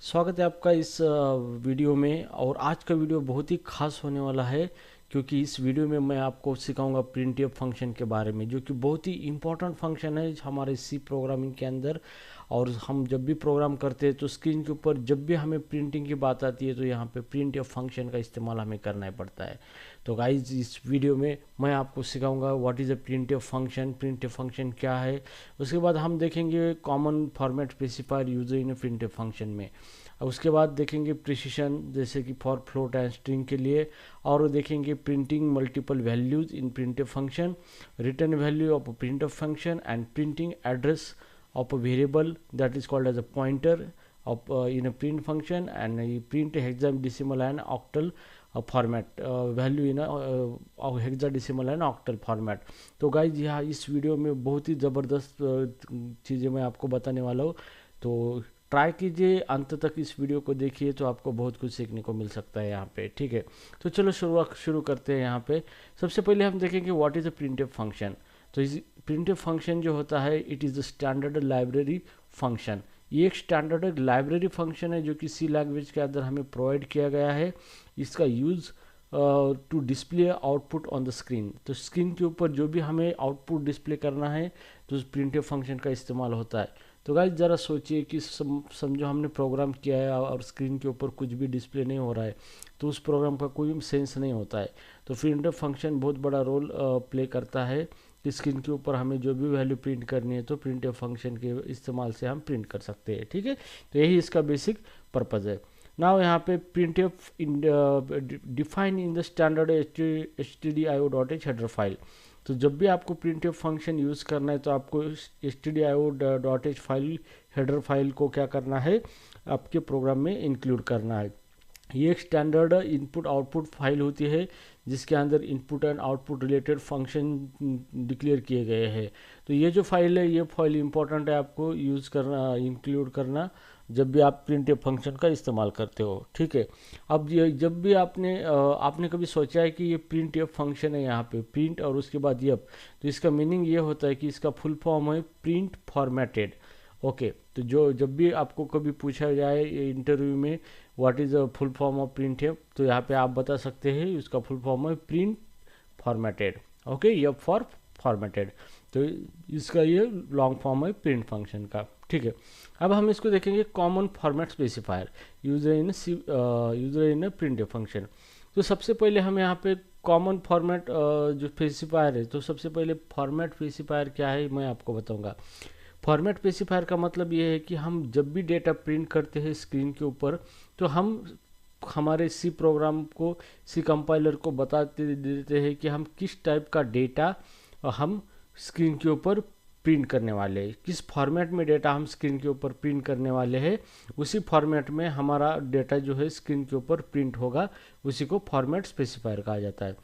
स्वागत है आपका इस वीडियो में। और आज का वीडियो बहुत ही खास होने वाला है क्योंकि इस वीडियो में मैं आपको सिखाऊंगा प्रिंटफ फंक्शन के बारे में, जो कि बहुत ही इम्पोर्टेंट फंक्शन है हमारे सी प्रोग्रामिंग के अंदर। और हम जब भी प्रोग्राम करते हैं तो स्क्रीन के ऊपर जब भी हमें प्रिंटिंग की बात आती है तो यहाँ पे प्रिंटफ फंक्शन का इस्तेमाल हमें करना ही पड़ता है। तो गाइज इस वीडियो में मैं आपको सिखाऊंगा what is a printf function, printf function क्या है। उसके बाद हम देखेंगे common format specifier user in printf function में। और उसके बाद देखेंगे प्रिसिशन, जैसे कि फॉर फ्लोट एंड स्ट्रिंग के लिए। और देखेंगे printing multiple values in printf function, return value of printf function and printing address of a variable that is called as a pointer of in a print function, and print hexadecimal and octal format value in a hexadecimal and octal format। तो guys यहाँ इस video में बहुत ही ज़बरदस्त चीज़ें मैं आपको बताने वाला हूँ, तो ट्राई कीजिए, अंत तक इस वीडियो को देखिए तो आपको बहुत कुछ सीखने को मिल सकता है यहाँ पे। ठीक है, तो चलो शुरू करते हैं। यहाँ पे सबसे पहले हम देखेंगे what is a printf function. तो इस प्रिंटफ फंक्शन जो होता है it is the standard library function. ये एक स्टैंडर्ड लाइब्रेरी फंक्शन है जो कि सी लैंग्वेज के अंदर हमें प्रोवाइड किया गया है। इसका use to display output on the screen. तो स्क्रीन के ऊपर जो भी हमें आउटपुट डिस्प्ले करना है तो उस प्रिंटफ फंक्शन का इस्तेमाल होता है। तो गाइस ज़रा सोचिए कि समझो हमने प्रोग्राम किया है और स्क्रीन के ऊपर कुछ भी डिस्प्ले नहीं हो रहा है तो उस प्रोग्राम का कोई सेंस नहीं होता है। तो प्रिंटफ फंक्शन बहुत बड़ा रोल प्ले करता है। स्क्रीन के ऊपर हमें जो भी वैल्यू प्रिंट करनी है तो प्रिंटफ फंक्शन के इस्तेमाल से हम प्रिंट कर सकते हैं। ठीक है, तो यही इसका बेसिक पर्पज़ है। नाउ यहाँ पे printf define in the standard stdio.h header file. तो जब भी आपको प्रिंटफ फंक्शन यूज़ करना है तो आपको stdio.h फाइल हेडर फाइल को क्या करना है, आपके प्रोग्राम में इंक्लूड करना है। ये एक स्टैंडर्ड इनपुट आउटपुट फाइल होती है जिसके अंदर input and output related function declare किए गए हैं। तो ये जो फाइल है ये फाइल इंपॉर्टेंट है आपको यूज़ करना, इंक्लूड करना जब भी आप प्रिंटफ फंक्शन का इस्तेमाल करते हो। ठीक है, अब ये जब भी आपने कभी सोचा है कि ये प्रिंटफ फंक्शन है, यहाँ पे प्रिंट और उसके बाद यप, तो इसका मीनिंग ये होता है कि इसका फुल फॉर्म है प्रिंट फॉर्मेटेड। ओके, तो जो जब भी आपको कभी पूछा जाए इंटरव्यू में what is the full form of printf, तो यहाँ पे आप बता सकते हैं उसका फुल फॉर्म है print formatted. Okay, yup for formatted, तो इसका ये लॉन्ग फॉर्म है प्रिंट फंक्शन का। ठीक है, अब हम इसको देखेंगे common format specifier user in printf function. तो सबसे पहले हम यहाँ पे कॉमन फॉर्मेट जो स्पेसिफायर है, तो सबसे पहले फॉर्मेट स्पेसिफायर क्या है मैं आपको बताऊंगा। फॉर्मेट स्पेसिफायर का मतलब ये है कि हम जब भी डेटा प्रिंट करते हैं स्क्रीन के ऊपर तो हम हमारे सी प्रोग्राम को, सी कंपाइलर को बताते देते हैं कि हम किस टाइप का डेटा हम स्क्रीन के ऊपर प्रिंट करने वाले हैं, किस फॉर्मेट में डेटा हम स्क्रीन के ऊपर प्रिंट करने वाले हैं, उसी फॉर्मेट में हमारा डेटा जो है स्क्रीन के ऊपर प्रिंट होगा, उसी को फॉर्मेट स्पेसिफायर कहा जाता है।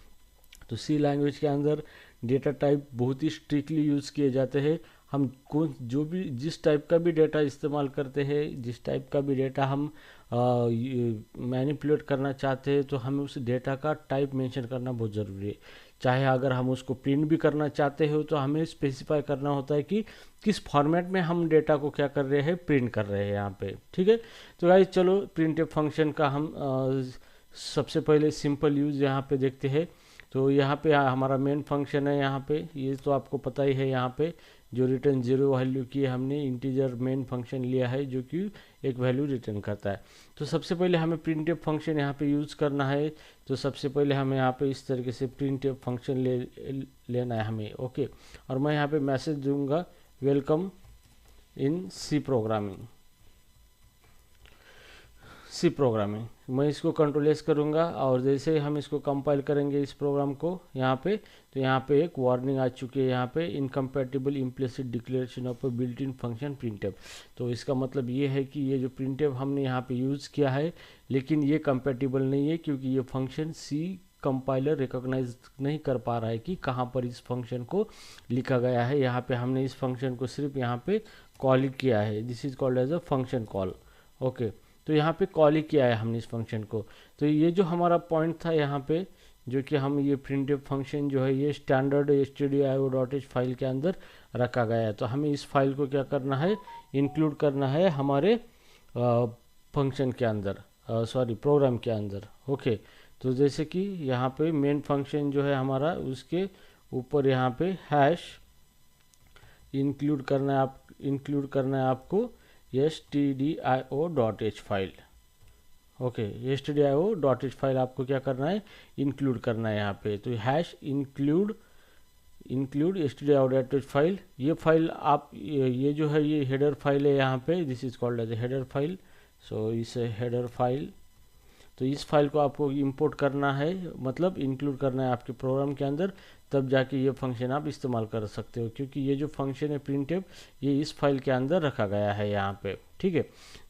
तो सी लैंग्वेज के अंदर डेटा टाइप बहुत ही स्ट्रिक्टली यूज़ किए जाते हैं। हम कौन जो भी जिस टाइप का भी डेटा इस्तेमाल करते हैं, जिस टाइप का भी डेटा हम मैनिपुलेट करना चाहते हैं तो हमें उस डेटा का टाइप मेंशन करना बहुत ज़रूरी है। चाहे अगर हम उसको प्रिंट भी करना चाहते हो तो हमें स्पेसिफाई करना होता है कि किस फॉर्मेट में हम डेटा को क्या कर रहे हैं, प्रिंट कर रहे हैं यहाँ पे। ठीक है, तो गाइस चलो प्रिंटफ फंक्शन का हम सबसे पहले सिंपल यूज़ यहाँ पे देखते हैं। तो यहाँ पे हमारा मेन फंक्शन है, यहाँ पे ये तो आपको पता ही है, यहाँ पे जो रिटर्न जीरो वैल्यू की हमने इंटीजर मेन फंक्शन लिया है जो कि एक वैल्यू रिटर्न करता है। तो सबसे पहले हमें प्रिंटफ फंक्शन यहाँ पे यूज़ करना है। तो सबसे पहले हमें यहाँ पे इस तरीके से प्रिंटफ फंक्शन लेना है हमें। ओके, और मैं यहाँ पे मैसेज दूंगा welcome in C programming. C programming मैं इसको कंट्रोल एस करूँगा और जैसे ही हम इसको कंपाइल करेंगे इस प्रोग्राम को यहाँ पे, तो यहाँ पे एक वार्निंग आ चुकी है, यहाँ पे incompatible implicit declaration of a built in function printf. तो इसका मतलब ये है कि ये जो प्रिंटफ हमने यहाँ पे यूज़ किया है लेकिन ये कंपैटिबल नहीं है क्योंकि ये फंक्शन सी कंपाइलर रिकॉग्नाइज नहीं कर पा रहा है कि कहाँ पर इस फंक्शन को लिखा गया है। यहाँ पे हमने इस फंक्शन को सिर्फ यहाँ पे कॉल किया है, this is called as a function call. Okay, तो यहाँ पे कॉल ही किया है हमने इस फंक्शन को। तो ये जो हमारा पॉइंट था यहाँ पे, जो कि हम ये प्रिंटफ फंक्शन जो है ये स्टैंडर्ड stdio.h फाइल के अंदर रखा गया है। तो हमें इस फाइल को क्या करना है, इंक्लूड करना है हमारे फंक्शन के अंदर, सॉरी प्रोग्राम के अंदर। ओके, तो जैसे कि यहाँ पे मेन फंक्शन जो है हमारा, उसके ऊपर यहाँ पे हैश इंक्लूड करना है आपको stdio.h file. Okay, stdio.h file आपको क्या करना है, इंक्लूड करना है यहाँ पे। तो हैश इंक्लूड stdio.h फाइल, ये फाइल आप ये जो है ये हेडर फाइल है यहाँ पे, this is called as a header file. So इस हेडर फाइल, तो इस फाइल को आपको इंपोर्ट करना है, मतलब इंक्लूड करना है आपके प्रोग्राम के अंदर, तब जाके ये फंक्शन आप इस्तेमाल कर सकते हो, क्योंकि ये जो फंक्शन है प्रिंटफ, ये इस फाइल के अंदर रखा गया है यहाँ पे। ठीक है,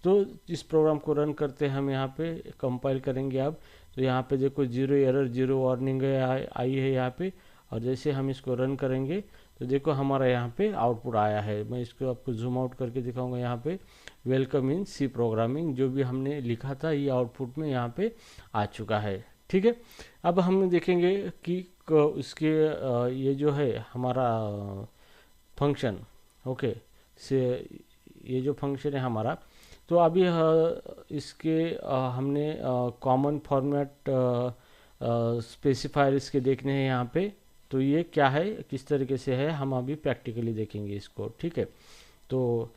तो इस प्रोग्राम को रन करते हैं हम, यहाँ पे कंपाइल करेंगे अब। तो यहाँ पे देखो 0 एरर 0 वार्निंग आई है यहाँ पे, और जैसे हम इसको रन करेंगे तो देखो हमारा यहाँ पे आउटपुट आया है। मैं इसको आपको जूम आउट करके दिखाऊंगा यहाँ पे, वेलकम इन सी प्रोग्रामिंग, जो भी हमने लिखा था ये आउटपुट में यहाँ पे आ चुका है। ठीक है, अब हम देखेंगे कि उसके ये जो है हमारा फंक्शन, ओके, से ये जो फंक्शन है हमारा, तो अभी इसके हमने कॉमन फॉर्मेट स्पेसिफायर इसके देखने हैं यहाँ पे। तो ये क्या है, किस तरीके से है, हम अभी प्रैक्टिकली देखेंगे इसको। ठीक है, तो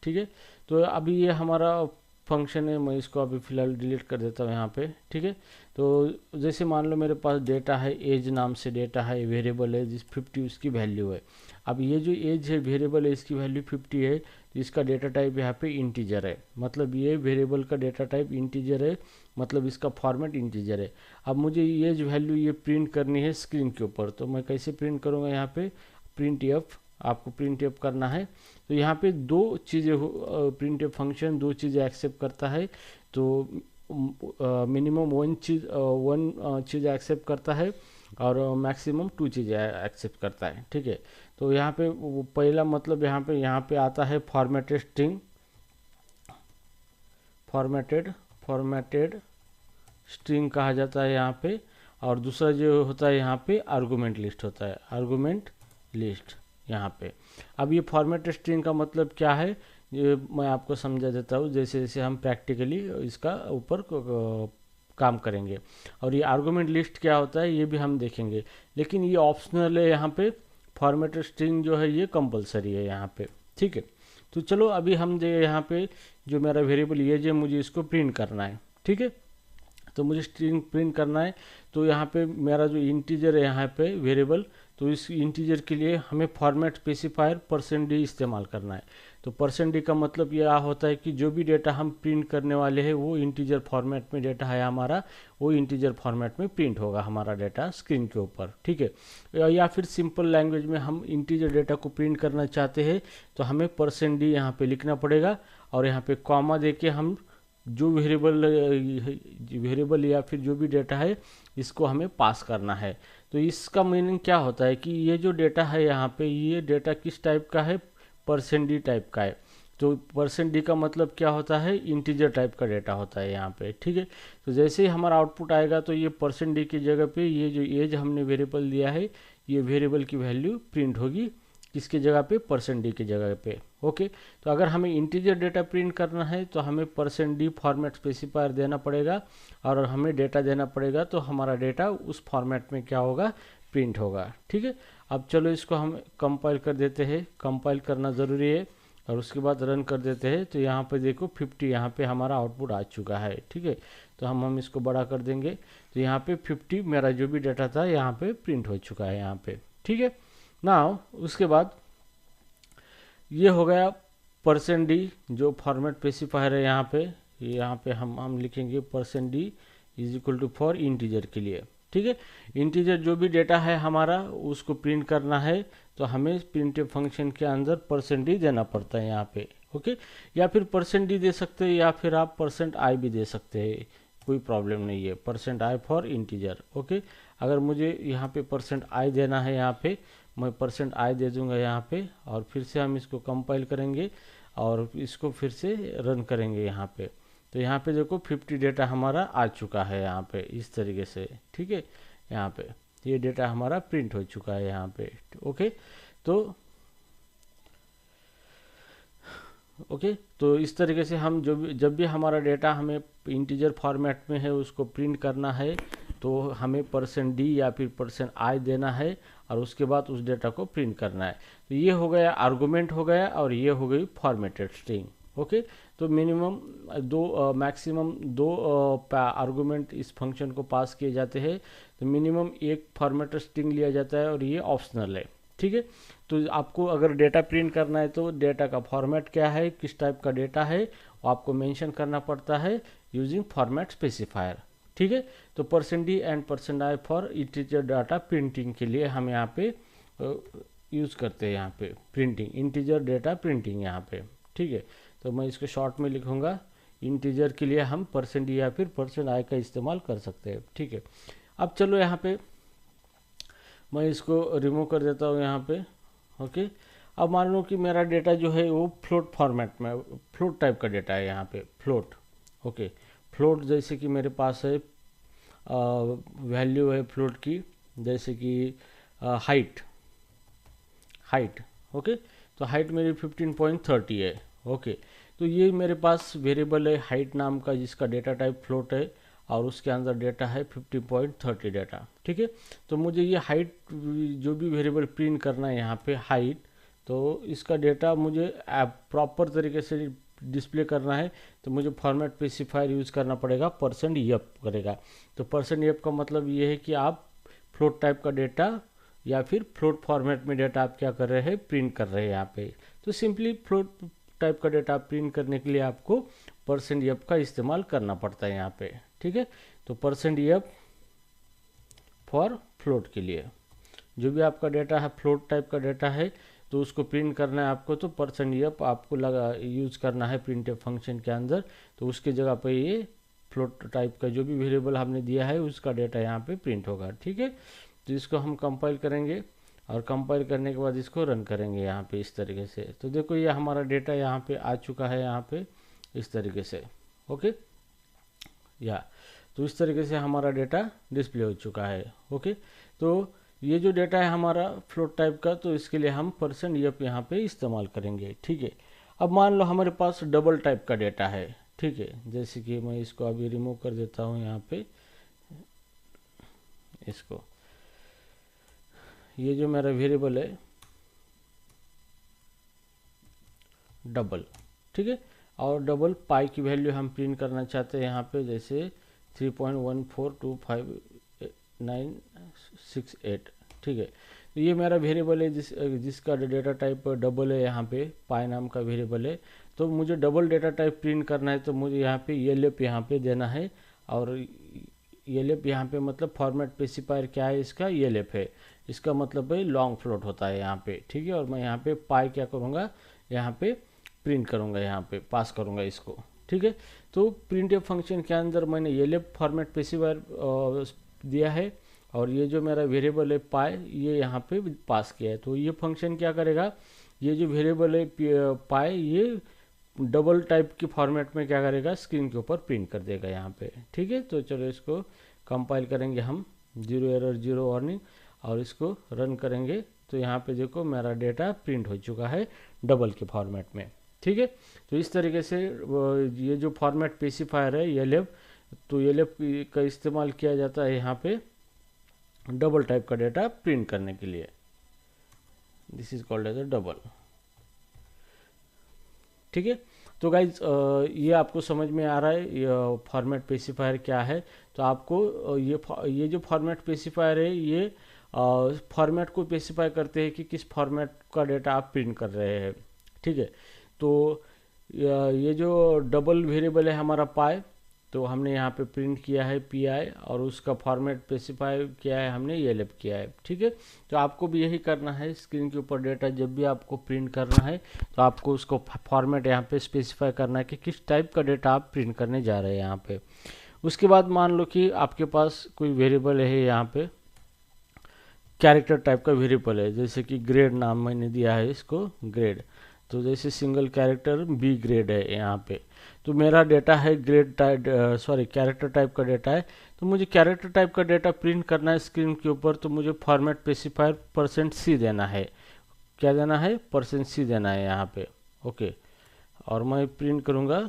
ठीक है, तो अभी ये हमारा फंक्शन है, मैं इसको अभी फ़िलहाल डिलीट कर देता हूँ यहाँ पे। ठीक है, तो जैसे मान लो मेरे पास डेटा है, एज नाम से डेटा है, वेरिएबल है, जिस 50 उसकी वैल्यू है। अब ये जो एज है वेरिएबल है, इसकी वैल्यू 50 है, तो इसका डेटा टाइप यहाँ पे इंटीजर है, मतलब ये वेरिएबल का डेटा टाइप इंटीजर है, मतलब इसका फॉर्मेट इंटीजर है। अब मुझे ये जो वैल्यू ये प्रिंट करनी है स्क्रीन के ऊपर, तो मैं कैसे प्रिंट करूँगा, यहाँ पे प्रिंट एफ आपको प्रिंट एफ करना है। तो यहाँ पे दो चीज़ें, प्रिंट एफ फंक्शन दो चीज़ें एक्सेप्ट करता है, तो मिनिमम वन चीज़ एक्सेप्ट करता है और मैक्सिमम 2 चीज़ें एक्सेप्ट करता है। ठीक है, तो यहाँ पे पहला मतलब यहाँ पे आता है फॉर्मेटेड स्ट्रिंग, फॉर्मेटेड स्ट्रिंग कहा जाता है यहाँ पे, और दूसरा जो होता है यहाँ पे आर्गुमेंट लिस्ट होता है, आर्गुमेंट लिस्ट यहाँ पे। अब ये फॉर्मेट स्ट्रिंग का मतलब क्या है, ये मैं आपको समझा देता हूँ जैसे जैसे हम प्रैक्टिकली इसका ऊपर काम करेंगे। और ये आर्गुमेंट लिस्ट क्या होता है ये भी हम देखेंगे, लेकिन ये ऑप्शनल है यहाँ पे, फॉर्मेट स्ट्रिंग जो है ये कंपलसरी है यहाँ पे। ठीक है, तो चलो अभी हम यहाँ पे जो मेरा वेरिएबल ये जो मुझे इसको प्रिंट करना है। ठीक है, तो मुझे स्ट्रिंग प्रिंट करना है, तो यहाँ पे मेरा जो इंटीजर है यहाँ पे वेरिएबल, तो इस इंटीजर के लिए हमें फॉर्मेट स्पेसिफायर %d इस्तेमाल करना है। तो %d का मतलब यह होता है कि जो भी डेटा हम प्रिंट करने वाले हैं वो इंटीजर फॉर्मेट में डेटा है हमारा, वो इंटीजर फॉर्मेट में प्रिंट होगा हमारा डेटा स्क्रीन के ऊपर। ठीक है, या फिर सिंपल लैंग्वेज में हम इंटीजर डेटा को प्रिंट करना चाहते हैं तो हमें %d यहाँ पे लिखना पड़ेगा, और यहाँ पे कॉमा देके हम जो वेरिएबल या फिर जो भी डेटा है इसको हमें पास करना है। तो इसका मीनिंग क्या होता है कि ये जो डेटा है यहाँ पे, ये डेटा किस टाइप का है, %d टाइप का है। तो %d का मतलब क्या होता है, इंटीजर टाइप का डेटा होता है यहाँ पे। ठीक है, तो जैसे ही हमारा आउटपुट आएगा तो ये %d की जगह पे ये जो एज हमने वेरिएबल दिया है, ये वेरिएबल की वैल्यू प्रिंट होगी किसके जगह पे, %d की जगह पे। ओके, तो अगर हमें इंटीजर डेटा प्रिंट करना है तो हमें %d फॉर्मेट स्पेसिफायर देना पड़ेगा, और हमें डेटा देना पड़ेगा, तो हमारा डेटा उस फॉर्मेट में क्या होगा, प्रिंट होगा। ठीक है, अब चलो इसको हम कंपाइल कर देते हैं, कंपाइल करना ज़रूरी है, और उसके बाद रन कर देते हैं। तो यहाँ पे देखो 50 यहाँ पे हमारा आउटपुट आ चुका है। ठीक है, तो हम इसको बड़ा कर देंगे, तो यहाँ पे 50 मेरा जो भी डेटा था यहाँ पे प्रिंट हो चुका है यहाँ पे। ठीक है, नाउ उसके बाद ये हो गया %d जो फॉर्मेट स्पेसिफायर है यहाँ पे हम लिखेंगे %d is equal to for integer के लिए। ठीक है, इंटीजर जो भी डेटा है हमारा उसको प्रिंट करना है, तो हमें प्रिंटफ फंक्शन के अंदर %d देना पड़ता है यहाँ पे। ओके, या फिर %d दे सकते हैं, या फिर आप %i भी दे सकते हैं, कोई प्रॉब्लम नहीं है, %i फॉर इंटीजर। ओके, अगर मुझे यहाँ पे %i देना है, यहाँ पे मैं %i दे दूंगा यहाँ पे, और फिर से हम इसको कंपाइल करेंगे और इसको फिर से रन करेंगे यहाँ पे। तो यहाँ पे देखो 50 डेटा हमारा आ चुका है यहाँ पे इस तरीके से। ठीक है, यहाँ पे ये डेटा हमारा प्रिंट हो चुका है यहाँ पे। ओके, तो ओके। तो इस तरीके से हम जब भी हमारा डेटा हमें इंटीजर फॉर्मेट में है उसको प्रिंट करना है तो हमें %d या फिर %i देना है और उसके बाद उस डेटा को प्रिंट करना है। तो ये हो गया आर्गुमेंट हो गया और ये हो गई फॉर्मेटेड स्ट्रिंग। ओके। तो मैक्सिमम दो आर्गुमेंट इस फंक्शन को पास किए जाते हैं। तो मिनिमम एक फॉर्मेटेड स्ट्रिंग लिया जाता है और ये ऑप्शनल है। ठीक है। तो आपको अगर डेटा प्रिंट करना है तो डेटा का फॉर्मेट क्या है, किस टाइप का डेटा है, वो आपको मेंशन करना पड़ता है यूजिंग फॉर्मेट स्पेसिफायर। ठीक है। तो %d and %i for integer data printing के लिए हम यहाँ पे यूज़ करते हैं, यहाँ पे प्रिंटिंग इंटीजर डेटा प्रिंटिंग यहाँ पे। ठीक है। तो मैं इसको शॉर्ट में लिखूँगा, इंटीजर के लिए हम %d या फिर %i का इस्तेमाल कर सकते हैं। ठीक है। अब चलो यहाँ पे मैं इसको रिमूव कर देता हूँ यहाँ पे। ओके। अब मान लो कि मेरा डेटा जो है वो फ्लोट फॉर्मेट में, फ्लोट टाइप का डेटा है यहाँ पे, फ्लोट। ओके। फ्लोट जैसे कि मेरे पास है वैल्यू है फ्लोट की, जैसे कि हाइट। ओके। तो हाइट मेरी 15.30 है। ओके। तो ये मेरे पास वेरिएबल है हाइट नाम का जिसका डेटा टाइप फ्लोट है और उसके अंदर डेटा है 50.30 डेटा। ठीक है। तो मुझे ये हाइट जो भी वेरिएबल प्रिंट करना है यहाँ पे हाइट, तो इसका डेटा मुझे प्रॉपर तरीके से डिस्प्ले करना है तो मुझे फॉर्मेट स्पेसिफायर यूज़ करना पड़ेगा, %f करेगा। तो %f का मतलब ये है कि आप फ्लोट टाइप का डेटा या फिर फ्लोट फॉर्मेट में डेटा आप क्या कर रहे हैं, प्रिंट कर रहे हैं यहाँ पे। तो सिंपली फ्लोट टाइप का डेटा प्रिंट करने के लिए आपको %f का इस्तेमाल करना पड़ता है यहाँ पे। ठीक है। तो %f फॉर फ्लोट के लिए जो भी आपका डेटा है फ्लोट टाइप का डेटा है तो उसको प्रिंट करना है आपको, तो %f आपको यूज़ करना है प्रिंटफ फंक्शन के अंदर। तो उसके जगह पे ये फ्लोट टाइप का जो भी वेरिएबल हमने दिया है उसका डेटा यहाँ पे प्रिंट होगा। ठीक है। तो इसको हम कंपाइल करेंगे और कंपाइल करने के बाद इसको रन करेंगे यहाँ पे इस तरीके से। तो देखो ये हमारा डेटा यहाँ पे आ चुका है यहाँ पे इस तरीके से। ओके। तो इस तरीके से हमारा डेटा डिस्प्ले हो चुका है। ओके। तो ये जो डेटा है हमारा फ्लोट टाइप का, तो इसके लिए हम %f यहाँ पे इस्तेमाल करेंगे। ठीक है। अब मान लो हमारे पास डबल टाइप का डेटा है। ठीक है। जैसे कि मैं इसको अभी रिमूव कर देता हूँ यहाँ पे इसको, ये जो मेरा वेरिएबल है डबल। ठीक है। और डबल पाई की वैल्यू हम प्रिंट करना चाहते हैं यहाँ पे, जैसे 3.14259668। ठीक है। तो ये मेरा वेरिएबल है जिसका डेटा टाइप डबल है, यहाँ पे पाई नाम का वेरिएबल है। तो मुझे डबल डेटा टाइप प्रिंट करना है तो मुझे यहाँ पे elif यहाँ पे देना है। और elif यहाँ पे मतलब फॉर्मेट स्पेसिफायर क्या है इसका, elif है। इसका मतलब है लॉन्ग फ्लोट होता है यहाँ पे। ठीक है। और मैं यहाँ पे पाई क्या करूँगा, यहाँ पे प्रिंट करूँगा, यहाँ पे पास करूँगा इसको। ठीक है। तो प्रिंटफ फंक्शन के अंदर मैंने elif फॉर्मेट स्पेसिफायर दिया है और ये जो मेरा वेरिएबल है पाई ये यहाँ पे पास किया है। तो ये फंक्शन क्या करेगा, ये जो वेरिएबल है पाई ये डबल टाइप की फॉर्मेट में क्या करेगा, स्क्रीन के ऊपर प्रिंट कर देगा यहाँ पे। ठीक है। तो चलो इसको कंपाइल करेंगे हम, 0 एरर 0 वार्निंग, और इसको रन करेंगे। तो यहाँ पे देखो मेरा डेटा प्रिंट हो चुका है डबल के फॉर्मेट में। ठीक है। तो इस तरीके से ये जो फॉर्मेट स्पेसिफायर है elif, तो elif का इस्तेमाल किया जाता है यहाँ पे डबल टाइप का डेटा प्रिंट करने के लिए। This is called as a double. ठीक है। तो गाइज ये आपको समझ में आ रहा है ये फॉर्मेट स्पेसिफायर क्या है। तो आपको ये जो फॉर्मेट स्पेसिफायर है ये फॉर्मेट को स्पेसिफाई करते हैं कि किस फॉर्मेट का डेटा आप प्रिंट कर रहे हैं। ठीक है। तो ये जो डबल वेरिएबल है हमारा पाई, तो हमने यहाँ पे प्रिंट किया है पी और उसका फॉर्मेट स्पेसिफाई किया है हमने elif किया है। ठीक है। तो आपको भी यही करना है, स्क्रीन के ऊपर डेटा जब भी आपको प्रिंट करना है तो आपको उसको फॉर्मेट यहाँ पे स्पेसिफाई करना है कि किस टाइप का डेटा आप प्रिंट करने जा रहे हैं यहाँ पे। उसके बाद मान लो कि आपके पास कोई वेरिएबल है यहाँ पे कैरेक्टर टाइप का वेरिएबल है, जैसे कि ग्रेड नाम मैंने दिया है इसको ग्रेड। तो जैसे सिंगल कैरेक्टर बी ग्रेड है यहाँ पे, तो मेरा डेटा है ग्रेड टाइप कैरेक्टर टाइप का डेटा है। तो मुझे कैरेक्टर टाइप का डेटा प्रिंट करना है स्क्रीन के ऊपर, तो मुझे फॉर्मेट स्पेसिफायर %c देना है। क्या देना है, %c देना है यहाँ पे। ओके। और मैं प्रिंट करूँगा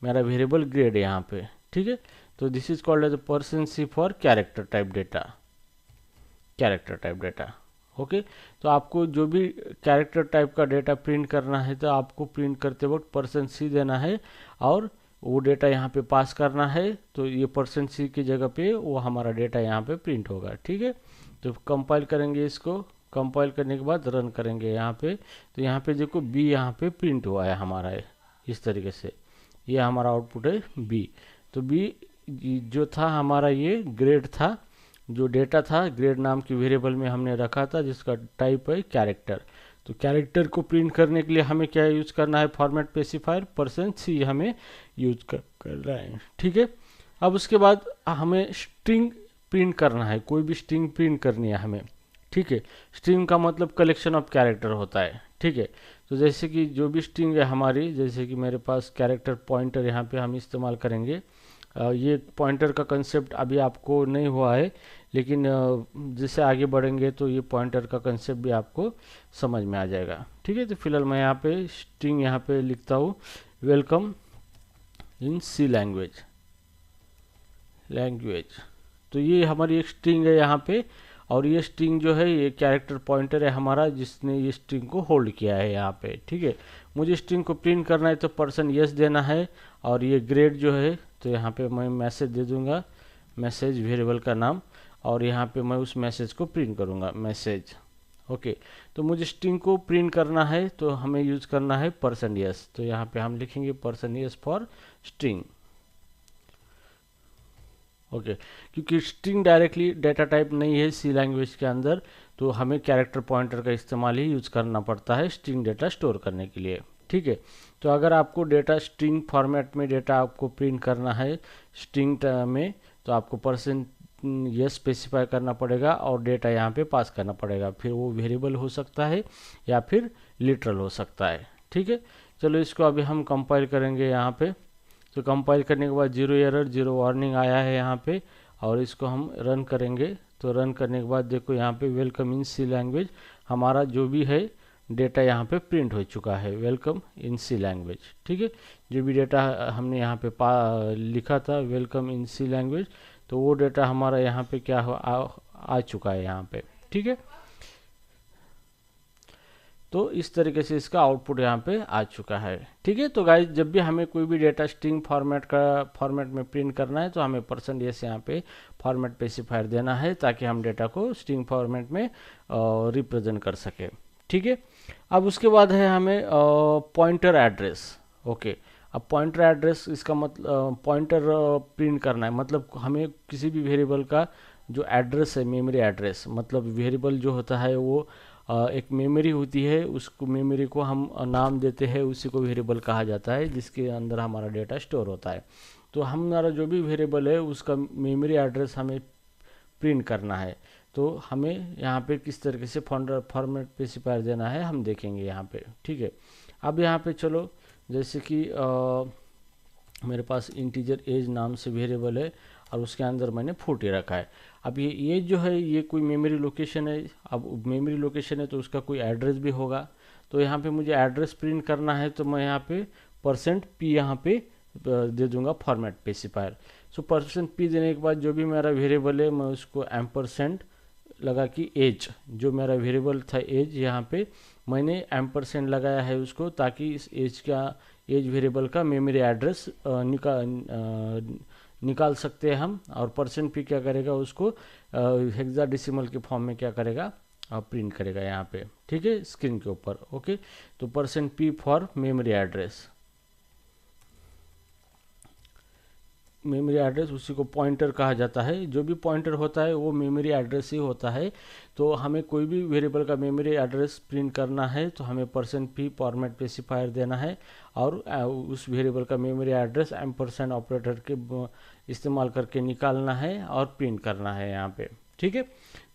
मेरा वेरिएबल ग्रेड यहाँ पे, ठीक है। तो this is called as %c for character type data, okay. तो आपको जो भी कैरेक्टर टाइप का डेटा प्रिंट करना है तो आपको प्रिंट करते वक्त %c देना है और वो डेटा यहाँ पे पास करना है। तो ये %c की जगह पे वो हमारा डेटा यहाँ पे प्रिंट होगा, ठीक है। तो कंपाइल करेंगे इसको, कंपाइल करने के बाद रन करेंगे यहाँ पे। तो यहाँ पे देखो b यहाँ पे प्रिंट हुआ है हमारा, इस तरीके से ये हमारा आउटपुट है b। तो b जो था हमारा ये ग्रेड था, जो डेटा था ग्रेड नाम की वेरिएबल में हमने रखा था जिसका टाइप है कैरेक्टर। तो कैरेक्टर को प्रिंट करने के लिए हमें क्या यूज करना है, फॉर्मेट स्पेसिफायर %c हमें यूज करना है, ठीक है। अब उसके बाद हमें स्ट्रिंग प्रिंट करना है, कोई भी स्ट्रिंग प्रिंट करनी है हमें, ठीक है। स्ट्रिंग का मतलब कलेक्शन ऑफ कैरेक्टर होता है, ठीक है। तो जैसे कि जो भी स्ट्रिंग है हमारी, जैसे कि मेरे पास कैरेक्टर पॉइंटर यहाँ पे हम इस्तेमाल करेंगे। ये पॉइंटर का कंसेप्ट अभी आपको नहीं हुआ है, लेकिन जैसे आगे बढ़ेंगे तो ये पॉइंटर का कंसेप्ट भी आपको समझ में आ जाएगा, ठीक है। तो फिलहाल मैं यहाँ पे स्ट्रिंग यहाँ पे लिखता हूँ वेलकम इन सी लैंग्वेज। तो ये हमारी एक स्ट्रिंग है यहाँ पे, और ये स्ट्रिंग जो है ये कैरेक्टर पॉइंटर है हमारा जिसने ये स्ट्रिंग को होल्ड किया है यहाँ पे, ठीक है। मुझे स्ट्रिंग को प्रिंट करना है तो %s देना है, और ये ग्रेड जो है तो यहाँ पे मैं मैसेज दे दूंगा, मैसेज वेरिएबल का नाम, और यहाँ पे मैं उस मैसेज को प्रिंट करूँगा मैसेज, ओके। तो मुझे स्ट्रिंग को प्रिंट करना है तो हमें यूज करना है %s। तो यहाँ पे हम लिखेंगे %s फॉर स्ट्रिंग, ओके। क्योंकि स्ट्रिंग डायरेक्टली डेटा टाइप नहीं है सी लैंग्वेज के अंदर, तो हमें कैरेक्टर पॉइंटर का इस्तेमाल ही यूज करना पड़ता है स्ट्रिंग डेटा स्टोर करने के लिए, ठीक है। तो अगर आपको डेटा स्ट्रिंग फॉर्मेट में डेटा आपको प्रिंट करना है स्ट्रिंग में, तो आपको %s स्पेसिफाई करना पड़ेगा और डेटा यहाँ पे पास करना पड़ेगा, फिर वो वेरिएबल हो सकता है या फिर लिटरल हो सकता है, ठीक है। चलो इसको अभी हम कंपाइल करेंगे यहाँ पे। तो कंपाइल करने के बाद 0 एरर 0 वार्निंग आया है यहाँ पे, और इसको हम रन करेंगे। तो रन करने के बाद देखो यहाँ पे वेलकम इन सी लैंग्वेज हमारा जो भी है डेटा यहाँ पे प्रिंट हो चुका है, वेलकम इन सी लैंग्वेज, ठीक है। जो भी डेटा हमने यहाँ पे लिखा था वेलकम इन सी लैंग्वेज, तो वो डेटा हमारा यहाँ पे क्या आ चुका है यहाँ पे, ठीक है। तो इस तरीके से इसका आउटपुट यहाँ पे आ चुका है, ठीक है। तो गाइस जब भी हमें कोई भी डेटा स्ट्रिंग फॉर्मेट में प्रिंट करना है तो हमें %s यहाँ पे फॉर्मेट स्पेसिफायर देना है ताकि हम डेटा को स्ट्रिंग फॉर्मेट में रिप्रेजेंट कर सके, ठीक है। अब उसके बाद है हमें पॉइंटर एड्रेस, ओके। अब पॉइंटर एड्रेस इसका मतलब पॉइंटर प्रिंट करना है, मतलब हमें किसी भी वेरिएबल का जो एड्रेस है मेमोरी एड्रेस, मतलब वेरिएबल जो होता है वो एक मेमोरी होती है, उसको मेमोरी को हम नाम देते हैं, उसी को वेरिएबल कहा जाता है जिसके अंदर हमारा डेटा स्टोर होता है। तो हमारा जो भी वेरिएबल है उसका मेमोरी एड्रेस हमें प्रिंट करना है, तो हमें यहाँ पे किस तरीके से फॉर्मेट स्पेसिफायर देना है हम देखेंगे यहाँ पे, ठीक है। अब यहाँ पे चलो जैसे कि मेरे पास इंटीजर एज नाम से वेरिएबल है और उसके अंदर मैंने 40 रखा है। अब ये जो है ये कोई मेमोरी लोकेशन है, अब मेमोरी लोकेशन है तो उसका कोई एड्रेस भी होगा। तो यहाँ पे मुझे एड्रेस प्रिंट करना है तो मैं यहाँ पे %p यहाँ पे दे दूंगा फॉर्मेट स्पेसिफायर। सो %p देने के बाद जो भी मेरा वेरिएबल है मैं उसको एम्परसेंड लगा कि एज, जो मेरा वेरिएबल था एज, यहाँ पे मैंने एम्परसेंड लगाया है उसको, ताकि इस एज वेरिएबल का मेमोरी एड्रेस निकाल सकते हैं हम। और %p क्या करेगा उसको हेक्साडेसिमल के फॉर्म में क्या करेगा प्रिंट करेगा यहाँ पे, ठीक है, स्क्रीन के ऊपर, ओके। तो %p for memory address, memory address उसी को पॉइंटर कहा जाता है, जो भी पॉइंटर होता है वो मेमोरी एड्रेस ही होता है। तो हमें कोई भी वेरिएबल का मेमोरी एड्रेस प्रिंट करना है तो हमें %p फॉर्मेट स्पेसिफायर देना है और उस वेरिएबल का मेमोरी एड्रेस एम्परसेंड ऑपरेटर के इस्तेमाल करके निकालना है और प्रिंट करना है यहाँ पे, ठीक है।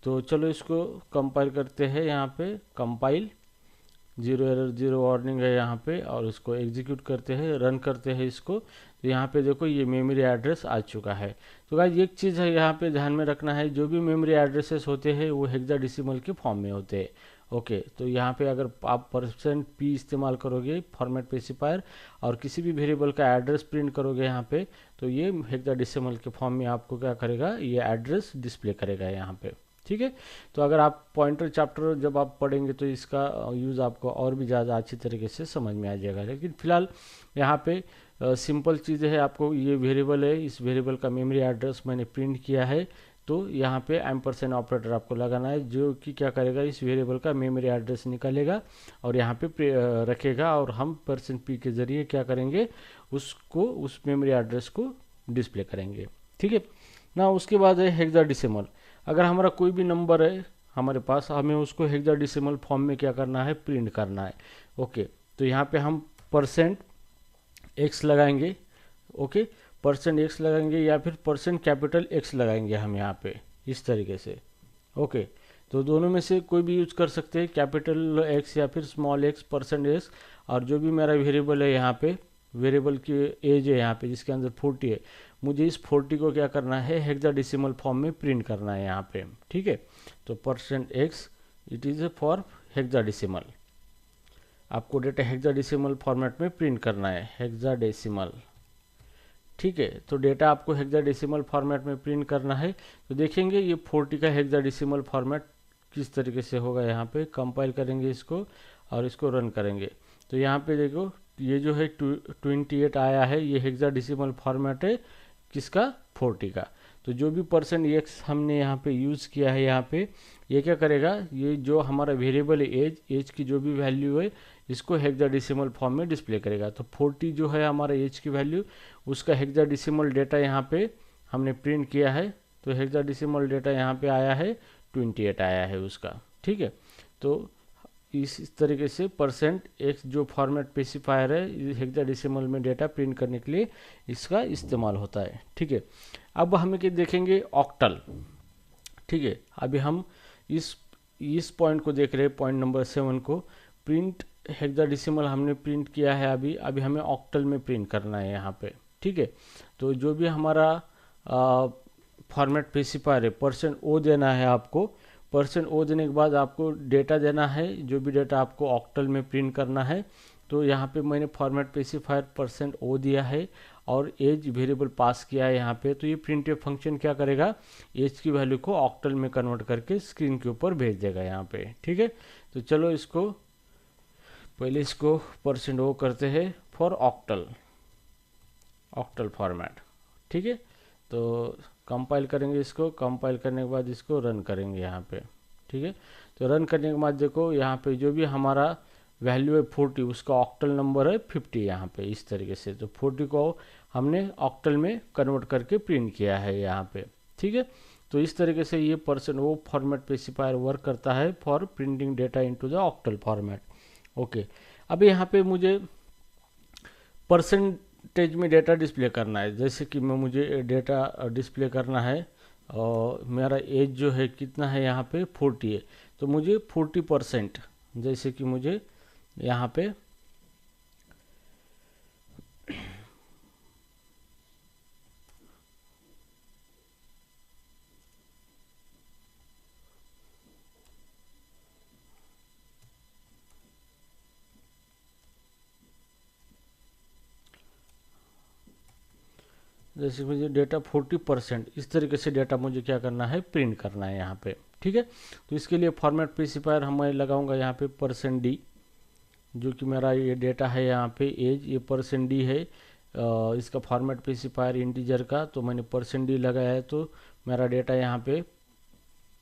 तो चलो इसको कंपाइल करते हैं, यहाँ पे कंपाइल, 0 एरर 0 वार्निंग है यहाँ पे, और इसको एग्जीक्यूट करते हैं, रन करते हैं इसको। तो यहाँ पे देखो ये मेमोरी एड्रेस आ चुका है। तो गाइस एक चीज़ है यहाँ पे ध्यान में रखना है, जो भी मेमोरी एड्रेसेस होते हैं वो हेक्साडेसिमल के फॉर्म में होते हैं, ओके, तो यहाँ पे अगर आप %p इस्तेमाल करोगे फॉर्मेट स्पेसिफायर और किसी भी वेरिएबल का एड्रेस प्रिंट करोगे यहाँ पे, तो ये हेक्साडेसिमल के फॉर्म में आपको क्या करेगा, ये एड्रेस डिस्प्ले करेगा यहाँ पे। ठीक है, तो अगर आप पॉइंटर चैप्टर जब आप पढ़ेंगे तो इसका यूज़ आपको और भी ज़्यादा अच्छी तरीके से समझ में आ जाएगा। लेकिन फिलहाल यहाँ पे सिंपल चीज़ है, आपको ये वेरिएबल है, इस वेरिएबल का मेमोरी एड्रेस मैंने प्रिंट किया है, तो यहाँ पे एम्परसेंड ऑपरेटर आपको लगाना है, जो कि क्या करेगा, इस वेरिएबल का मेमोरी एड्रेस निकालेगा और यहाँ पे रखेगा, और हम %p के ज़रिए क्या करेंगे, उसको उस मेमोरी एड्रेस को डिस्प्ले करेंगे। ठीक है ना। उसके बाद है हेक्साडेसिमल। अगर हमारा कोई भी नंबर है हमारे पास, हमें उसको हेक्साडेसिमल फॉर्म में क्या करना है, प्रिंट करना है। ओके, तो यहाँ पे हम %x लगाएंगे। ओके, %x लगाएंगे या फिर %X लगाएंगे हम यहाँ पे इस तरीके से। ओके, तो दोनों में से कोई भी यूज कर सकते हैं, कैपिटल X या फिर स्मॉल x, %x। और जो भी मेरा वेरिएबल है यहाँ पे, वेरिएबल की एज है यहाँ पे जिसके अंदर 40 है, मुझे इस 40 को क्या करना है, हेक्साडेसिमल फॉर्म में प्रिंट करना है यहाँ पे। ठीक है, तो %x it is for hexadecimal, आपको डेटा हेक्साडेसिमल फॉर्मेट में प्रिंट करना है, हेक्साडेसिमल। ठीक है, तो डेटा आपको हेक्साडेसिमल फॉर्मेट में प्रिंट करना है। तो देखेंगे ये 40 का हेक्साडेसिमल फॉर्मेट किस तरीके से होगा। यहाँ पे कंपाइल करेंगे इसको और इसको रन करेंगे, तो यहाँ पे देखो ये जो है 28 आया है, ये हेक्साडेसिमल फॉर्मेट है किसका, 40 का। तो जो भी %x हमने यहाँ पे यूज़ किया है, यहाँ पे ये क्या करेगा, ये जो हमारा वेरिएबल है एज की जो भी वैल्यू है, इसको हेक्साडेसिमल फॉर्म में डिस्प्ले करेगा। तो 40 जो है हमारा एज की वैल्यू, उसका हेक्साडेसिमल डेटा यहाँ पे हमने प्रिंट किया है, तो हेक्साडेसिमल डेटा यहाँ पे आया है 28 आया है उसका। ठीक है, तो इस तरीके से %x जो फॉर्मेट स्पेसिफायर है हेक्साडेसिमल में डेटा प्रिंट करने के लिए इसका इस्तेमाल होता है। ठीक है, अब हम क्या देखेंगे, ऑक्टल। ठीक है, अभी हम इस पॉइंट को देख रहे हैं, पॉइंट नंबर 7 को। प्रिंट हेक्साडेसिमल हमने प्रिंट किया है, अभी हमें ऑक्टल में प्रिंट करना है यहाँ पे। ठीक है, तो जो भी हमारा फॉर्मेट स्पेसिफायर है, %o देना है आपको। %o देने के बाद आपको डेटा देना है, जो भी डेटा आपको ऑक्टल में प्रिंट करना है। तो यहाँ पे मैंने फॉर्मेट स्पेसिफायर %o दिया है और एज वेरिएबल पास किया है यहाँ पे। तो ये प्रिंटफ फंक्शन क्या करेगा, एज की वैल्यू को ऑक्टल में कन्वर्ट करके स्क्रीन के ऊपर भेज देगा यहाँ पे। ठीक है, तो चलो इसको पहले इसको %o करते हैं फॉर ऑक्टल फॉर्मेट। ठीक है, तो कंपाइल करेंगे इसको, कंपाइल करने के बाद इसको रन करेंगे यहाँ पे। ठीक है, तो रन करने के बाद देखो यहाँ पे जो भी हमारा वैल्यू है 40, उसका ऑक्टल नंबर है 50 यहाँ पे इस तरीके से। तो 40 को हमने ऑक्टल में कन्वर्ट करके प्रिंट किया है यहाँ पे। ठीक है, तो इस तरीके से ये %o फॉर्मेट स्पेसिफायर वर्क करता है for printing data into the octal format. Okay, अब यहाँ पे मुझे परसेंटेज में डेटा डिस्प्ले करना है। जैसे कि मुझे डेटा डिस्प्ले करना है और मेरा एज जो है कितना है यहाँ पे 40 है, तो मुझे 40%, जैसे कि मुझे यहाँ पे जैसे मुझे डेटा 40%, इस तरीके से डेटा मुझे क्या करना है, प्रिंट करना है यहाँ पे। ठीक है, तो इसके लिए फॉर्मेट स्पेसिफायर मैं लगाऊंगा यहाँ पे %d, जो कि मेरा ये डेटा है यहाँ पे एज, ये %d है। इसका फॉर्मेट स्पेसिफायर इंटीजर का, तो मैंने %d लगाया है, तो मेरा डेटा यहाँ पे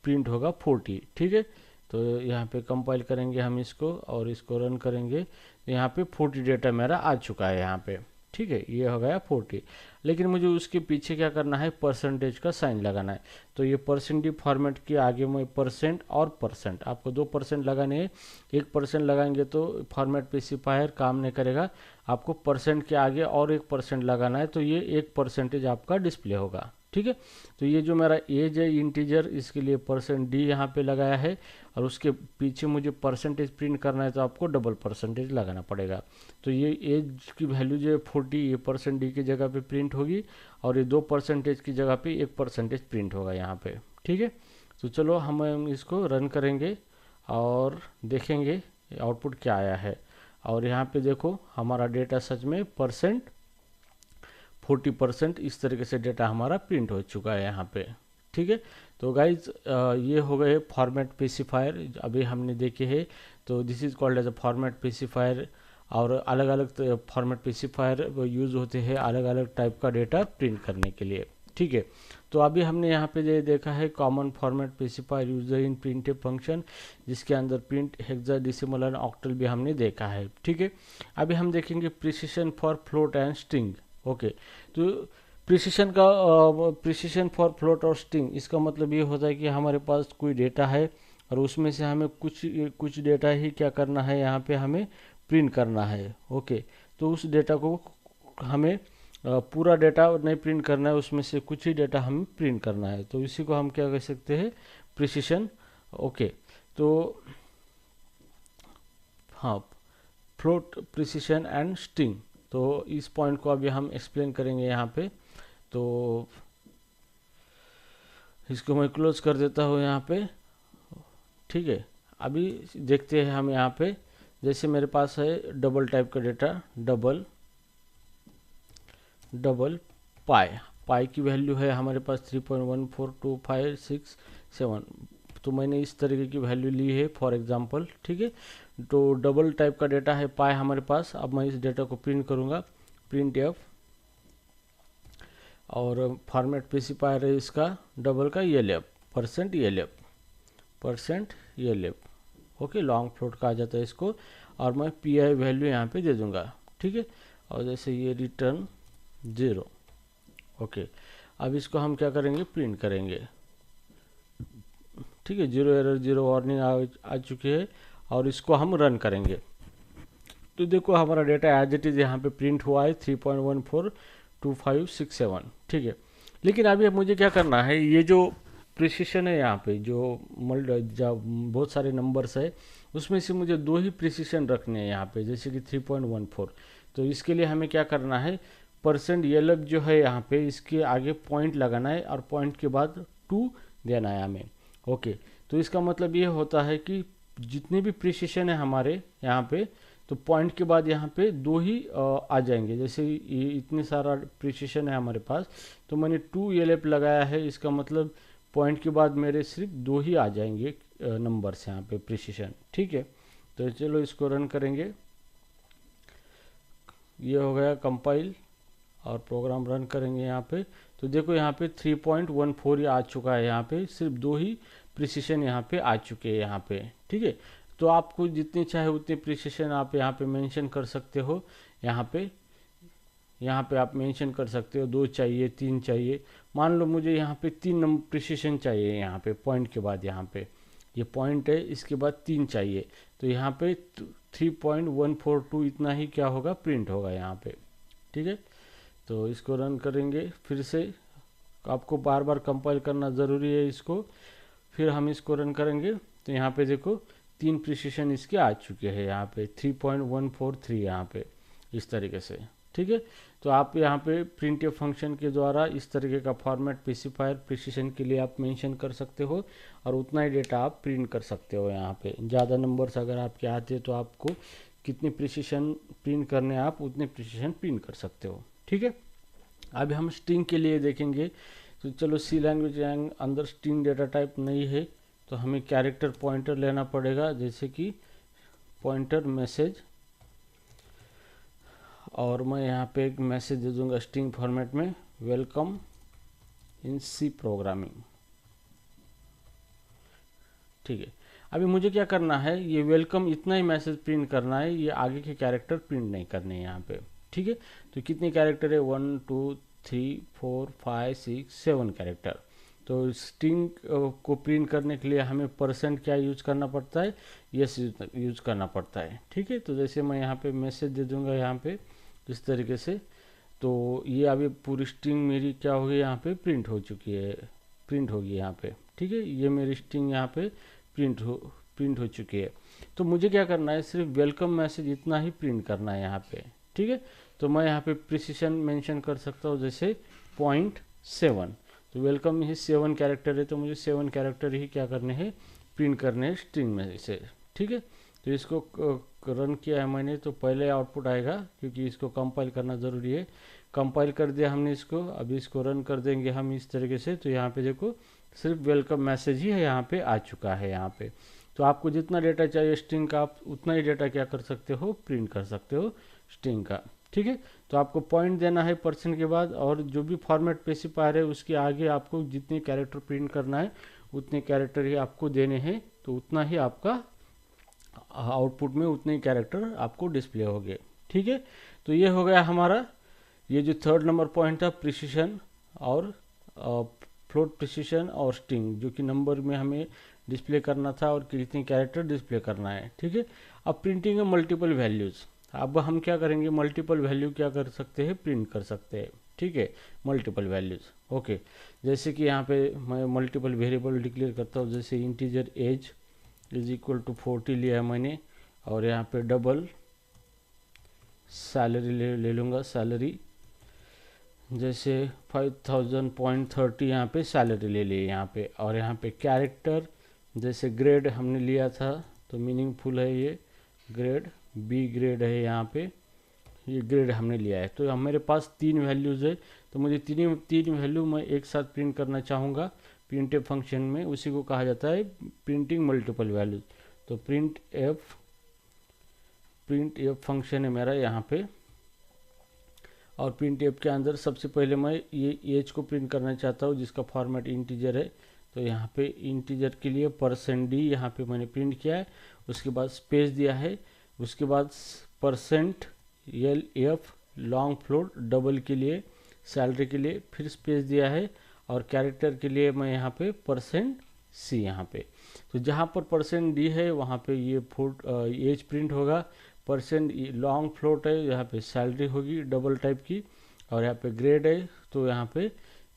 प्रिंट होगा 40। ठीक है, तो यहाँ पे कंपाइल करेंगे हम इसको और इसको रन करेंगे, तो यहाँ पे 40 डेटा मेरा आ चुका है यहाँ पे। ठीक है, ये हो गया 40। लेकिन मुझे उसके पीछे क्या करना है, % का साइन लगाना है। तो ये %d फॉर्मेट के आगे मैं % और %, आपको 2 % लगाने हैं। 1% लगाएंगे तो फॉर्मेट स्पेसिफायर काम नहीं करेगा, आपको % के आगे और 1% लगाना है, तो ये 1% आपका डिस्प्ले होगा। ठीक है, तो ये जो मेरा एज है इंटीजर, इसके लिए %d यहाँ पे लगाया है और उसके पीछे मुझे % प्रिंट करना है, तो आपको डबल % लगाना पड़ेगा। तो ये एज की वैल्यू जो है 40, ये %d की जगह पे प्रिंट होगी और ये 2% की जगह पे 1% प्रिंट होगा यहाँ पे। ठीक है, तो चलो हम इसको रन करेंगे और देखेंगे आउटपुट क्या आया है। और यहाँ पे देखो हमारा डेटा सच में 40% इस तरीके से डेटा हमारा प्रिंट हो चुका है यहाँ पे। ठीक है, तो गाइज ये हो गए फॉर्मेट स्पेसिफायर अभी हमने देखे हैं। तो this is called as a format specifier. और अलग अलग फॉर्मेट स्पेसिफायर यूज़ होते हैं अलग अलग टाइप का डेटा प्रिंट करने के लिए। ठीक है, तो अभी हमने यहाँ पे ये देखा है common format specifier user in printf function, जिसके अंदर प्रिंट हेक्साडेसिमल एंड ऑक्टल भी हमने देखा है। ठीक है, अभी हम देखेंगे precision for float and string. Okay, तो प्रिसिशन फॉर फ्लोट और स्ट्रिंग, इसका मतलब ये होता है कि हमारे पास कोई डेटा है और उसमें से हमें कुछ डेटा ही क्या करना है, यहाँ पे हमें प्रिंट करना है। ओके, तो उस डेटा को हमें पूरा डेटा नहीं प्रिंट करना है, उसमें से कुछ ही डेटा हमें प्रिंट करना है। तो इसी को हम क्या कह सकते हैं, प्रिसिशन। ओके, तो हाँ, फ्लोट, प्रिसिशन एंड स्ट्रिंग, तो इस पॉइंट को अभी हम एक्सप्लेन करेंगे यहाँ पे। तो इसको मैं क्लोज कर देता हूँ यहाँ पे। ठीक है, अभी देखते हैं हम यहाँ पे, जैसे मेरे पास है डबल टाइप का डेटा, डबल पाई की वैल्यू है हमारे पास 3.142567। तो मैंने इस तरीके की वैल्यू ली है फॉर एग्जांपल। ठीक है, तो डबल टाइप का डेटा है पाई हमारे पास। अब मैं इस डेटा को प्रिंट करूँगा, प्रिंट एफ, और फॉर्मेट स्पेसिफायर है इसका डबल का ELF, %ELF। Okay, long float का आ जाता है इसको, और मैं PI वैल्यू यहाँ पे दे दूँगा। ठीक है, और जैसे ये रिटर्न 0। ओके, अब इसको हम क्या करेंगे, प्रिंट करेंगे। ठीक है, 0 एरर 0 वार्निंग आ चुकी है, और इसको हम रन करेंगे। तो देखो हमारा डेटा एज इट इज़ यहाँ पे प्रिंट हुआ है 3.142567। ठीक है, लेकिन अभी मुझे क्या करना है, ये जो प्रिसिशन है यहाँ पे, जो बहुत सारे नंबर्स है, उसमें से मुझे 2 ही प्रिसिशन रखने हैं यहाँ पे, जैसे कि 3.14। तो इसके लिए हमें क्या करना है, %ELF जो है यहाँ पे, इसके आगे पॉइंट लगाना है और पॉइंट के बाद 2 देना है हमें। ओके, तो इसका मतलब ये होता है कि जितने भी प्रिसिशन है हमारे यहाँ पे, तो पॉइंट के बाद यहाँ पे 2 ही आ जाएंगे। जैसे ये इतने सारा प्रिसिशन है हमारे पास, तो मैंने 2 ELF लगाया है, इसका मतलब पॉइंट के बाद मेरे सिर्फ 2 ही आ जाएंगे नंबर्स यहाँ पे प्रिसिशन। ठीक है, तो चलो इसको रन करेंगे। ये हो गया कंपाइल, और प्रोग्राम रन करेंगे यहाँ पे। तो देखो यहाँ पे 3.14 आ चुका है, यहाँ पे सिर्फ 2 ही प्रिसिशन यहाँ पे आ चुके हैं यहाँ पे। ठीक है, तो आपको जितनी चाहे उतनी प्रिसिशन आप यहाँ पे मेंशन कर सकते हो। यहाँ पे आप मेंशन कर सकते हो, 2 चाहिए, 3 चाहिए। मान लो मुझे यहाँ पे 3 नंबर प्रिसिशन चाहिए, यहाँ पे पॉइंट के बाद, यहाँ पे ये पॉइंट है, इसके बाद 3 चाहिए, तो यहाँ पे 3.142 इतना ही क्या होगा, प्रिंट होगा यहाँ पे। ठीक है, तो इसको रन करेंगे फिर से। आपको बार बार कंपाइल करना ज़रूरी है इसको। फिर हम इसको रन करेंगे, तो यहाँ पे देखो 3 प्रिसिशन इसके आ चुके हैं यहाँ पे, 3.143 यहाँ पे, इस तरीके से। ठीक है, तो आप यहाँ पे प्रिंटफ फंक्शन के द्वारा इस तरीके का फॉर्मेट स्पेसिफायर प्रिसिशन के लिए आप मेंशन कर सकते हो, और उतना ही डेटा आप प्रिंट कर सकते हो। यहाँ पे ज़्यादा नंबर्स अगर आपके आते हैं तो आपको कितनी प्रिसिशन प्रिंट करने आप उतने प्रिसिशन प्रिंट कर सकते हो। ठीक है, अभी हम स्ट्रिंग के लिए देखेंगे। तो चलो सी लैंग्वेज अंदर स्ट्रिंग डेटा टाइप नहीं है, तो हमें कैरेक्टर पॉइंटर लेना पड़ेगा, जैसे कि पॉइंटर मैसेज, और मैं यहाँ पे एक मैसेज दे दूँगा स्ट्रिंग फॉर्मेट में, वेलकम इन सी प्रोग्रामिंग। ठीक है, अभी मुझे क्या करना है, ये वेलकम इतना ही मैसेज प्रिंट करना है, ये आगे के कैरेक्टर प्रिंट नहीं करने हैं यहाँ पे। ठीक है, तो कितने कैरेक्टर है, 1 2 3 4 5 6 7 कैरेक्टर। तो स्ट्रिंग को प्रिंट करने के लिए हमें % क्या यूज करना पड़ता है, यस यूज करना पड़ता है। ठीक है, तो जैसे मैं यहाँ पे मैसेज दे दूँगा यहाँ पे इस तरीके से, तो ये अभी पूरी स्ट्रिंग मेरी क्या होगी, यहाँ पे प्रिंट हो चुकी है, प्रिंट होगी यहाँ पे। ठीक है, ये मेरी स्ट्रिंग यहाँ पे प्रिंट हो चुकी है। तो मुझे क्या करना है, सिर्फ वेलकम मैसेज इतना ही प्रिंट करना है यहाँ पे। ठीक है, तो मैं यहाँ पे प्रिसिशन मेंशन कर सकता हूँ, जैसे 0.7। तो वेलकम ही 7 कैरेक्टर है, तो मुझे 7 कैरेक्टर ही क्या करने हैं, प्रिंट करने स्ट्रिंग में से, ठीक है। तो इसको रन किया है मैंने, तो पहले आउटपुट आएगा क्योंकि इसको कंपाइल करना ज़रूरी है। कंपाइल कर दिया हमने इसको, अभी इसको रन कर देंगे हम इस तरीके से। तो यहाँ पे देखो सिर्फ वेलकम मैसेज ही है यहाँ पे आ चुका है यहाँ पे। तो आपको जितना डेटा चाहिए स्ट्रिंग का, आप उतना ही डेटा क्या कर सकते हो, प्रिंट कर सकते हो स्ट्रिंग का, ठीक है। तो आपको पॉइंट देना है % के बाद, और जो भी फॉर्मेट स्पेसिफायर है उसके आगे आपको जितने कैरेक्टर प्रिंट करना है उतने कैरेक्टर ही आपको देने हैं। तो उतना ही आपका आउटपुट में उतने ही कैरेक्टर आपको डिस्प्ले हो गए, ठीक है। तो ये हो गया हमारा ये जो 3rd नंबर पॉइंट था, प्रिसिशन और फ्लोट प्रिसिशन और स्ट्रिंग, जो कि नंबर में हमें डिस्प्ले करना था और कितने कैरेक्टर डिस्प्ले करना है, ठीक है। अब प्रिंटिंग है मल्टीपल वैल्यूज़। अब हम क्या करेंगे, मल्टीपल वैल्यू क्या कर सकते हैं, प्रिंट कर सकते हैं, ठीक है, मल्टीपल वैल्यूज़। ओके, जैसे कि यहाँ पे मैं मल्टीपल वेरिएबल डिक्लेयर करता हूँ, जैसे integer age is equal to 40 लिया है मैंने, और यहाँ पे डबल सैलरी ले लूँगा, सैलरी जैसे 5000.30 यहाँ पे सैलरी ले लिए यहाँ पे। और यहाँ पे कैरेक्टर जैसे ग्रेड हमने लिया था, तो मीनिंगफुल है ये ग्रेड, बी ग्रेड है यहाँ पे, ये ग्रेड हमने लिया है। तो मेरे पास 3 वैल्यूज़ है, तो मुझे तीन वैल्यू मैं एक साथ प्रिंट करना चाहूँगा प्रिंटफ फंक्शन में, उसी को कहा जाता है प्रिंटिंग मल्टीपल वैल्यूज। तो प्रिंट एफ फंक्शन है मेरा यहाँ पे, और प्रिंट एफ के अंदर सबसे पहले मैं ये एज को प्रिंट करना चाहता हूँ जिसका फॉर्मेट इंटीजर है। तो यहाँ पे इंटीजर के लिए %d यहाँ पे मैंने प्रिंट किया है, उसके बाद स्पेस दिया है, उसके बाद %lf लॉन्ग फ्लोट डबल के लिए, सैलरी के लिए फिर स्पेस दिया है, और कैरेक्टर के लिए मैं यहाँ पे %c यहाँ पे। तो जहाँ पर %d है वहाँ पे ये एज प्रिंट होगा, लॉन्ग फ्लोट है यहाँ पे सैलरी होगी डबल टाइप की, और यहाँ पे ग्रेड है तो यहाँ पे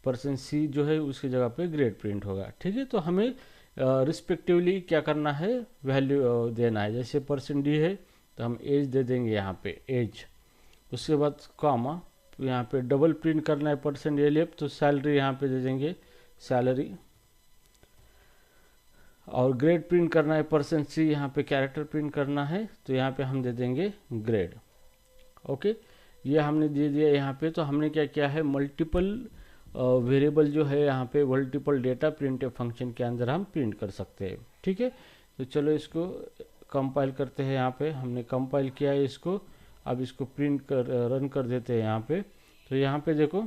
%c जो है उसकी जगह पे ग्रेड प्रिंट होगा, ठीक है। तो हमें रिस्पेक्टिवली क्या करना है, वैल्यू देना है। जैसे %d है तो हम एज दे देंगे यहाँ पे एज, उसके बाद कॉमा, यहाँ पे डबल प्रिंट करना है %lf, तो सैलरी यहाँ पे दे देंगे सैलरी, और ग्रेड प्रिंट करना है %c, यहाँ पे कैरेक्टर प्रिंट करना है तो यहाँ पे हम दे देंगे ग्रेड। ओके, ये हमने दे दिया यहाँ पे। तो हमने क्या किया है, मल्टीपल वेरिएबल जो है यहाँ पे मल्टीपल डेटा प्रिंटफ फंक्शन के अंदर हम प्रिंट कर सकते हैं, ठीक है। तो चलो इसको कंपाइल करते हैं। यहाँ पे हमने कंपाइल किया है इसको, अब इसको रन कर देते हैं यहाँ पे। तो यहाँ पे देखो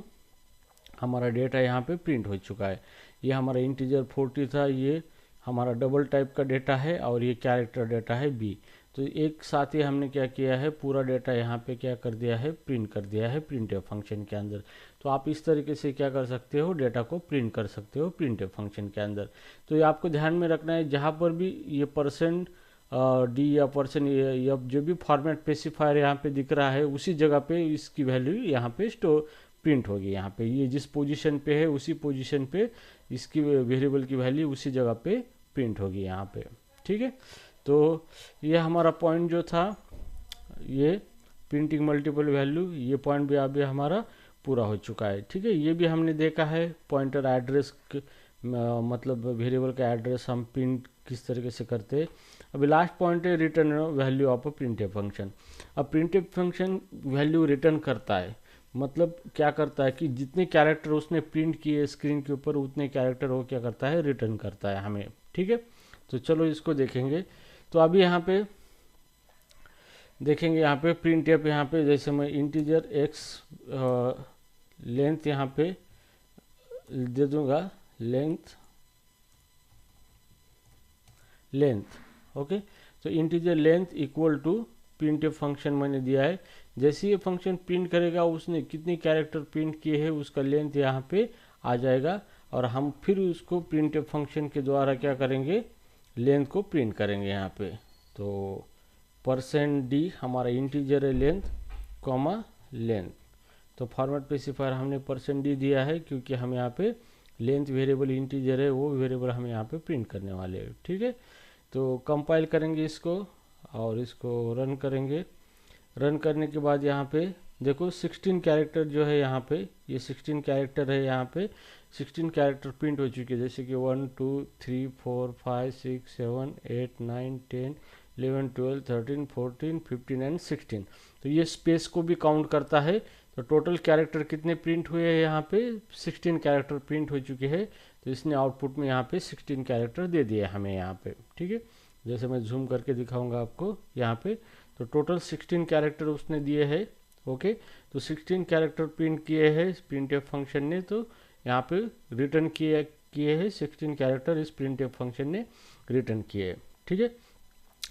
हमारा डेटा यहाँ पे प्रिंट हो चुका है। ये हमारा इंटीजर 40 था, ये हमारा डबल टाइप का डेटा है, और ये कैरेक्टर डेटा है बी। तो एक साथ ही हमने क्या किया है, पूरा डेटा यहाँ पे क्या कर दिया है, प्रिंट कर दिया है प्रिंटफ फंक्शन के अंदर। तो आप इस तरीके से क्या कर सकते हो, डेटा को प्रिंट कर सकते हो प्रिंटफ फंक्शन के अंदर। तो ये आपको ध्यान में रखना है, जहाँ पर भी ये %d या या जो भी फॉर्मेट स्पेसिफायर यहाँ पे दिख रहा है उसी जगह पे इसकी वैल्यू यहाँ पे प्रिंट होगी। यहाँ पे ये जिस पोजीशन पे है उसी पोजीशन पे इसकी वेरिएबल की वैल्यू उसी जगह पे प्रिंट होगी यहाँ पे, ठीक है। तो ये हमारा पॉइंट जो था, ये प्रिंटिंग मल्टीपल वैल्यू, ये पॉइंट भी अभी हमारा पूरा हो चुका है, ठीक है। ये भी हमने देखा है पॉइंटर एड्रेस मतलब वेरिएबल का एड्रेस हम प्रिंट किस तरीके से करते हैं। अभी लास्ट पॉइंट है return value of a printf function. अब प्रिंटफ फंक्शन वैल्यू रिटर्न करता है, मतलब क्या करता है कि जितने कैरेक्टर उसने प्रिंट किए स्क्रीन के ऊपर उतने कैरेक्टर वो क्या करता है, रिटर्न करता है हमें, ठीक है। तो चलो इसको देखेंगे। तो अभी यहाँ पे देखेंगे, यहाँ पे प्रिंटफ, यहाँ पे जैसे मैं इंटीजर x लेंथ यहाँ पे दे दूंगा, लेंथ ओके। तो integer length equal to printf function मैंने दिया है। जैसे ये फंक्शन प्रिंट करेगा उसने कितने कैरेक्टर प्रिंट किए हैं उसका लेंथ यहाँ पे आ जाएगा, और हम फिर उसको प्रिंटफ फंक्शन के द्वारा क्या करेंगे, लेंथ को प्रिंट करेंगे यहाँ पे। तो %d हमारा इंटीजर है लेंथ, कॉमा लेंथ। तो फॉर्मेट स्पेसिफायर हमने %d दिया है क्योंकि हम यहाँ पे लेंथ वेरिएबल इंटीजर है, वो वेरिएबल हम यहाँ पे प्रिंट करने वाले हैं, ठीक है। तो कंपाइल करेंगे इसको और इसको रन करेंगे। रन करने के बाद यहाँ पे देखो 16 कैरेक्टर जो है यहाँ पे, ये 16 कैरेक्टर है यहाँ पे, 16 कैरेक्टर प्रिंट हो चुके हैं, जैसे कि 1 2 3 4 5 6 7 8 9 10 11 12 13 14 15 एंड 16। तो ये स्पेस को भी काउंट करता है। तो टोटल कैरेक्टर कितने प्रिंट हुए हैं यहाँ पे, 16 कैरेक्टर प्रिंट हो चुके हैं। तो इसने आउटपुट में यहाँ पे 16 कैरेक्टर दे दिए हमें यहाँ पे, ठीक है। जैसे मैं जूम करके दिखाऊंगा आपको यहाँ पे, तो टोटल 16 कैरेक्टर उसने दिए हैं। ओके, तो 16 कैरेक्टर प्रिंट किए हैं प्रिंटफ फंक्शन ने, तो यहाँ पे रिटर्न किए हैं 16 कैरेक्टर इस प्रिंटफ फंक्शन ने रिटर्न किए, ठीक है।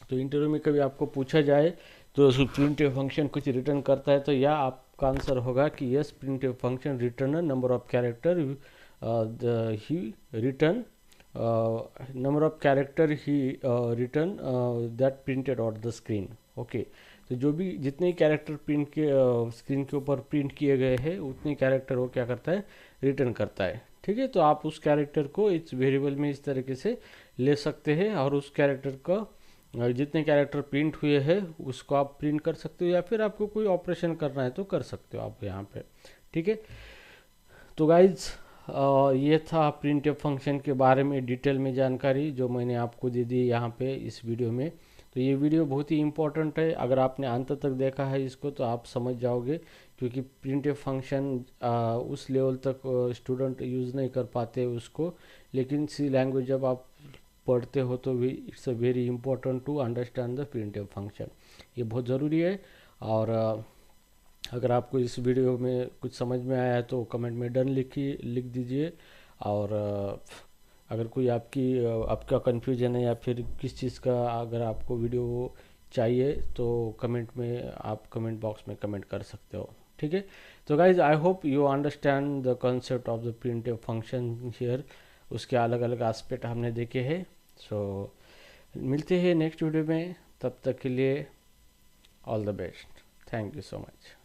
तो इंटरव्यू में कभी आपको पूछा जाए तो प्रिंटफ फंक्शन कुछ रिटर्न करता है, तो या आपका आंसर होगा कि yes, printf function return number of character he return number of character he return that printed on the screen. Okay, तो जो भी जितने कैरेक्टर प्रिंट के स्क्रीन के ऊपर प्रिंट किए गए हैं उतने कैरेक्टर वो क्या करता है, रिटर्न करता है, ठीक है। तो आप उस कैरेक्टर को इस वेरिएबल में इस तरीके से ले सकते हैं, और उस कैरेक्टर का जितने कैरेक्टर प्रिंट हुए हैं उसको आप प्रिंट कर सकते हो, या फिर आपको कोई ऑपरेशन करना है तो कर सकते हो आप यहाँ पे, ठीक है। तो गाइज ये था प्रिंटफ फंक्शन के बारे में डिटेल में जानकारी जो मैंने आपको दे दी यहाँ पे इस वीडियो में। तो ये वीडियो बहुत ही इम्पोर्टेंट है, अगर आपने अंत तक देखा है इसको तो आप समझ जाओगे, क्योंकि प्रिंटफ फंक्शन उस लेवल तक स्टूडेंट यूज़ नहीं कर पाते उसको, लेकिन सी लैंग्वेज जब आप पढ़ते हो तो भी it's a very important to understand the printf function, ये बहुत ज़रूरी है। और अगर आपको इस वीडियो में कुछ समझ में आया है तो कमेंट में डन लिख दीजिए। और अगर कोई आपका कन्फ्यूजन है या फिर किस चीज़ का अगर आपको वीडियो चाहिए तो कमेंट में आप कमेंट बॉक्स में कमेंट कर सकते हो, ठीक है। तो guys I hope you understand the concept of the printf function here, उसके अलग अलग एस्पेक्ट हमने देखे हैं। सो मिलते हैं नेक्स्ट वीडियो में, तब तक के लिए all the best, thank you so much.